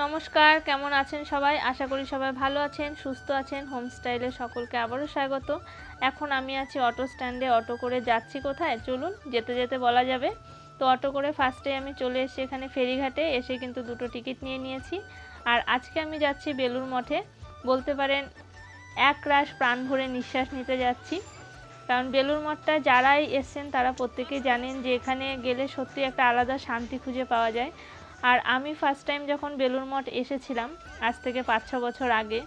নমস্কার, কেমন আছেন সবাই? আশা করি সবাই ভালো আছেন, সুস্থ আছেন। হোমস্টাইলে সকলকে আবারও স্বাগত। এখন আমি আছি অটো স্ট্যান্ডে, অটো করে যাচ্ছি কোথায়? চলুন যেতে যেতে বলা যাবে। তো অটো করে ফার্স্টে আমি চলে এসেছি এখানে ফেরিঘাটে, এসে কিন্তু দুটো টিকিট নিয়ে নিয়েছি। আর আজকে আমি যাচ্ছি বেলুড় মঠে। বলতে পারেন একরাশ প্রাণ ভরে নিঃশ্বাস নিতে যাচ্ছি। কারণ বেলুড় মঠটা যারাই এসছেন তারা প্রত্যেকেই জানেন যে এখানে গেলে সত্যি একটা আলাদা শান্তি খুঁজে পাওয়া যায়। আর আমি ফার্স্ট টাইম যখন বেলুড় মঠ এসেছিলাম আজ থেকে 5-6 বছর আগে,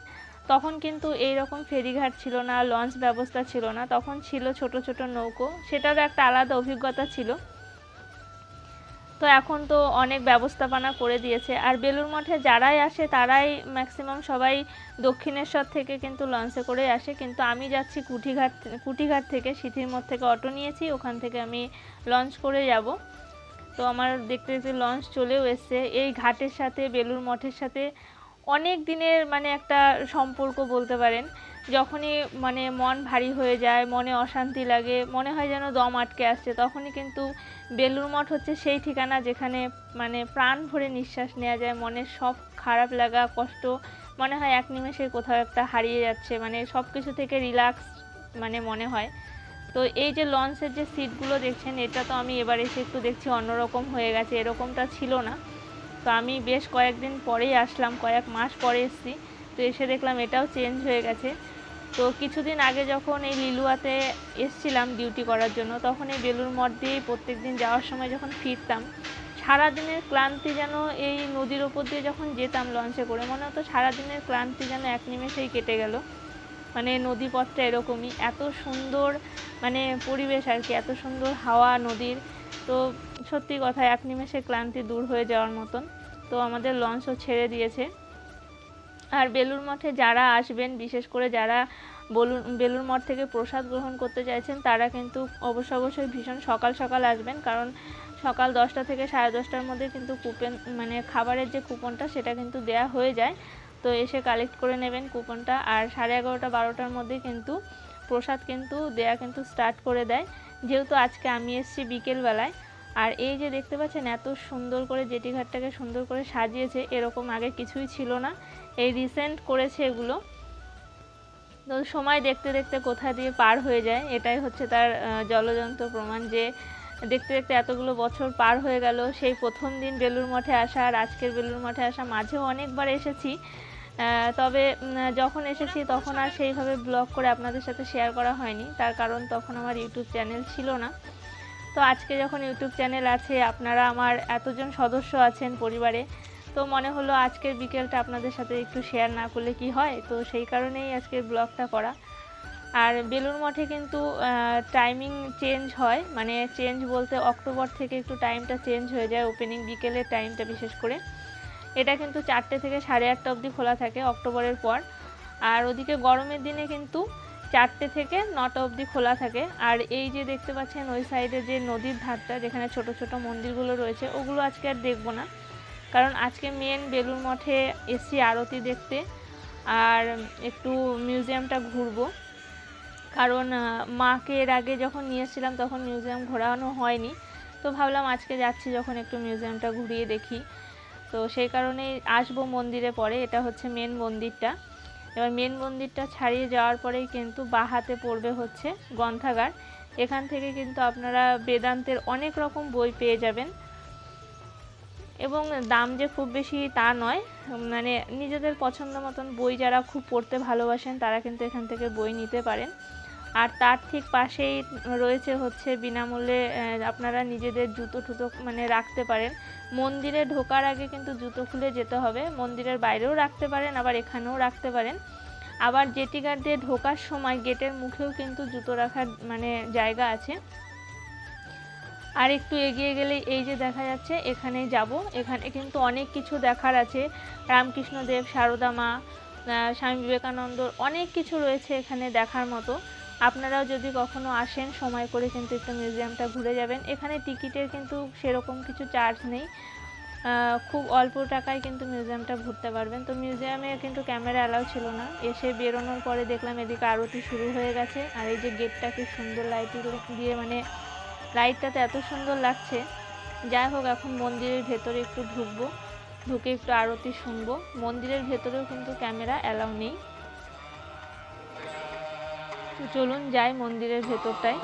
তখন কিন্তু এই রকম ফেরিঘাট ছিল না, লঞ্চ ব্যবস্থা ছিল না, তখন ছিল ছোট ছোট নৌকো। সেটারও একটা আলাদা অভিজ্ঞতা ছিল। তো এখন তো অনেক ব্যবস্থাপনা করে দিয়েছে। আর বেলুড় মঠে যারাই আসে তারাই ম্যাক্সিমাম সবাই দক্ষিণেশ্বর থেকে কিন্তু লঞ্চে করে আসে, কিন্তু আমি যাচ্ছি কুটিঘাট থেকে, সিথির মোড় থেকে অটো নিয়েছি, ওখান থেকে আমি লঞ্চ করে যাব। তো আমার দেখতে দেখতে লঞ্চ চলেও এসছে। এই ঘাটের সাথে বেলুড় মঠের সাথে অনেক দিনের একটা সম্পর্ক বলতে পারেন। যখনই মন ভারী হয়ে যায়, মনে অশান্তি লাগে, মনে হয় যেন দম আটকে আসছে, তখনই কিন্তু বেলুড় মঠ হচ্ছে সেই ঠিকানা যেখানে প্রাণ ভরে নিঃশ্বাস নেওয়া যায়। মনের সব খারাপ লাগা, কষ্ট মনে হয় এক নিমেষে কোথাও একটা হারিয়ে যাচ্ছে, সব কিছু থেকে রিল্যাক্স মনে হয়। তো এই যে লঞ্চের যে সিটগুলো দেখছেন, এটা তো আমি এবার এসে একটু দেখছি অন্যরকম হয়ে গেছে, এরকমটা ছিল না। তো আমি বেশ কয়েকদিন পরেই আসলাম, কয়েক মাস পরে এসেছি। তো এসে দেখলাম এটাও চেঞ্জ হয়ে গেছে। তো কিছুদিন আগে যখন এই লিলুয়াতে এসছিলাম ডিউটি করার জন্য, তখন এই বেলুড় মঠ দিয়েই প্রত্যেক দিন যাওয়ার সময় যখন ফিরতাম, সারাদিনের ক্লান্তি যেন এই নদীর ওপর দিয়ে যখন যেতাম লঞ্চে করে, মনে হতো সারাদিনের ক্লান্তি যেন এক নিমেষেই কেটে গেল। নদীপথটা এরকমই, এত সুন্দর পরিবেশ আর কি, এত সুন্দর হাওয়া নদীর। তো সত্যি কথা, এক নিমেষে ক্লান্তি দূর হয়ে যাওয়ার মতন। তো আমাদের লঞ্চও ছেড়ে দিয়েছে। আর বেলুড় মঠে যারা আসবেন, বিশেষ করে যারা বেলুড় মঠ থেকে প্রসাদ গ্রহণ করতে চাইছেন, তারা কিন্তু অবশ্যই ভীষণ সকাল সকাল আসবেন। কারণ সকাল 10টা থেকে 10:30টার মধ্যে কিন্তু কুপন খাবারের যে কুপনটা সেটা কিন্তু দেয়া হয়ে যায়। তো এসে কালেক্ট করে নেবেন কুপনটা। আর 11:30-12টার মধ্যে কিন্তু প্রসাদ কিন্তু দেয়া কিন্তু স্টার্ট করে দেয়। যেহেতু আজকে আমি এসেছি বিকেলবেলায়। আর এই যে দেখতে পাচ্ছেন এত সুন্দর করে জেটিঘাটটাকে সুন্দর করে সাজিয়েছে, এরকম আগে কিছুই ছিল না, এই রিসেন্ট করেছে এগুলো। তো সময় দেখতে দেখতে কোথা দিয়ে পার হয়ে যায়, এটাই হচ্ছে তার জলজন্ত প্রমাণ যে দেখতে দেখতে এতগুলো বছর পার হয়ে গেল। সেই প্রথম দিন বেলুড় মঠে আসা আর আজকের বেলুড় মঠে আসা, মাঝেও অনেকবার এসেছি। তবে যখন এসেছি তখন আর সেইভাবে ব্লগ করে আপনাদের সাথে শেয়ার করা হয়নি, তার কারণ তখন আমার ইউটিউব চ্যানেল ছিল না। তো আজকে যখন ইউটিউব চ্যানেল আছে, আপনারা আমার এতজন সদস্য আছেন পরিবারে, তো মনে হলো আজকের বিকেলটা আপনাদের সাথে একটু শেয়ার না করলে কি হয়। তো সেই কারণেই আজকের ব্লগটা করা। আর বেলুড় মঠে কিন্তু টাইমিং চেঞ্জ হয়, চেঞ্জ বলতে অক্টোবর থেকে একটু টাইমটা চেঞ্জ হয়ে যায়, ওপেনিং বিকেলের টাইমটা বিশেষ করে। এটা কিন্তু 4টে থেকে 8:30 অবধি খোলা থাকে অক্টোবরের পর। আর ওদিকে গরমের দিনে কিন্তু 4টে থেকে 9টা অবধি খোলা থাকে। আর এই যে দেখতে পাচ্ছেন ওই সাইডে যে নদীর ধারটা যেখানে ছোট ছোট মন্দিরগুলো রয়েছে, ওগুলো আজকে আর দেখবো না। কারণ আজকে মেন বেলুড় মঠে এসছি আরতি দেখতে, আর একটু মিউজিয়ামটা ঘুরবো। কারণ মাকে এর আগে যখন নিয়েছিলাম তখন মিউজিয়াম ঘোরানো হয়নি। তো ভাবলাম আজকে যাচ্ছি যখন একটু মিউজিয়ামটা ঘুরিয়ে দেখি। তো সেই কারণেই আসবো মন্দিরে পরে। এটা হচ্ছে মেন মন্দিরটা। এবার মেন মন্দিরটা ছাড়িয়ে যাওয়ার পরেই কিন্তু বাঁ হাতে পড়বে হচ্ছে গ্রন্থাগার। এখান থেকে কিন্তু আপনারা বেদান্তের অনেক রকম বই পেয়ে যাবেন, এবং দাম যে খুব বেশি তা নয়। নিজেদের পছন্দ মতন বই যারা খুব পড়তে ভালোবাসেন তারা কিন্তু এখান থেকে বই নিতে পারেন। আর তার ঠিক পাশেই রয়েছে হচ্ছে বিনামূল্যে আপনারা নিজেদের জুতো টুতো রাখতে পারেন। মন্দিরে ঢোকার আগে কিন্তু জুতো খুলে যেতে হবে, মন্দিরের বাইরেও রাখতে পারেন, আবার এখানেও রাখতে পারেন। আবার জেটিঘাট দিয়ে ঢোকার সময় গেটের মুখেও কিন্তু জুতো রাখার জায়গা আছে। আর একটু এগিয়ে গেলেই এই যে দেখা যাচ্ছে, এখানেই যাব। এখানে কিন্তু অনেক কিছু দেখার আছে, রামকৃষ্ণদেব, সারদা মা, স্বামী বিবেকানন্দর অনেক কিছু রয়েছে এখানে দেখার মতো। আপনারাও যদি কখনো আসেন সময় করে কিন্তু একটু মিউজিয়ামটা ঘুরে যাবেন। এখানে টিকিটের কিন্তু সেরকম কিছু চার্জ নেই, খুব অল্প টাকায় কিন্তু মিউজিয়ামটা ঘুরতে পারবেন। তো মিউজিয়ামে কিন্তু ক্যামেরা অ্যালাউ ছিল না। এসে বেরোনোর পরে দেখলাম এদিকে আরতি শুরু হয়ে গেছে। আর এই যে গেটটা কি সুন্দর লাইটিং দিয়ে লাইটটাতে এত সুন্দর লাগছে। যাই হোক, এখন মন্দিরের ভেতরে একটু ঢুকবো। ঢুকে একটু আরতি শুনবো। মন্দিরের ভেতরেও কিন্তু ক্যামেরা অ্যালাউ নেই। তো চলুন যাই মন্দিরের ভেতরটায়।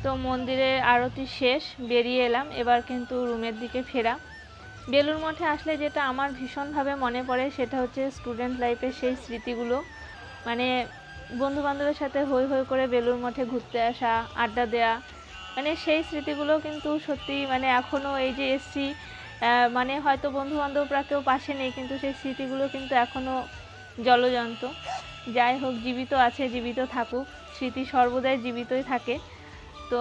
তো মন্দিরের আরতি শেষ, বেরিয়ে এলাম। এবার কিন্তু রুমের দিকে ফেরা। বেলুড় মঠে আসলে যেটা আমার ভীষণভাবে মনে পড়ে সেটা হচ্ছে স্টুডেন্ট লাইফের সেই স্মৃতিগুলো। মানে বন্ধুবান্ধবের সাথে হই হই করে বেলুড় মঠে ঘুরতে আসা, আড্ডা দেওয়া, মানে সেই স্মৃতিগুলো কিন্তু সত্যি মানে এখনও এই যে এসছি, মানে হয়তো বন্ধুবান্ধবরা কেউ পাশে নেই, কিন্তু সেই স্মৃতিগুলো কিন্তু এখনও জলজন্ত। যাই হোক, জীবিত আছে, জীবিত থাকুক, স্মৃতি সর্বদাই জীবিতই থাকে। তো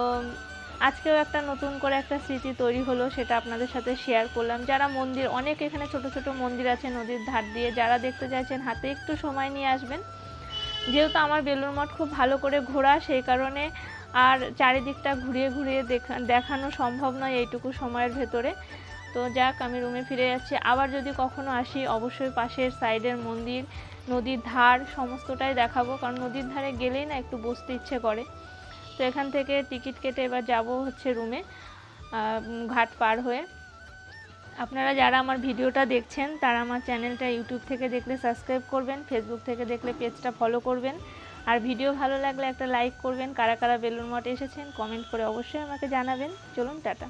আজকেও একটা নতুন করে একটা স্মৃতি তৈরি হলো, সেটা আপনাদের সাথে শেয়ার করলাম। যারা মন্দির, অনেক এখানে ছোট ছোট মন্দির আছে নদীর ধার দিয়ে, যারা দেখতে চাইছেন হাতে একটু সময় নিয়ে আসবেন। যেহেতু আমার বেলুড় মঠ খুব ভালো করে ঘোরা, সেই কারণে আর চারিদিকটা ঘুরিয়ে ঘুরিয়ে দেখানো সম্ভব নয় এইটুকু সময়ের ভেতরে। তো যাক, আমি রুমে ফিরে যাচ্ছি। আবার যদি কখনো আসি অবশ্যই পাশের সাইডের মন্দির, নদীর ধার সমস্তটাই দেখাবো, কারণ নদীর ধারে গেলেই না একটু বসতে ইচ্ছে করে। তো এখান থেকে টিকিট কেটে এবার যাব হচ্ছে রুমে, ঘাট পার হয়ে। আপনারা যারা আমার ভিডিওটা দেখছেন তারা আমার চ্যানেলটা ইউটিউব থেকে দেখলে সাবস্ক্রাইব করবেন, ফেসবুক থেকে দেখলে পেজটা ফলো করবেন, আর ভিডিও ভালো লাগলে একটা লাইক করবেন। কারা কারা বেলুড় মঠে এসেছেন কমেন্ট করে অবশ্যই আমাকে জানাবেন। চলুন টাটা।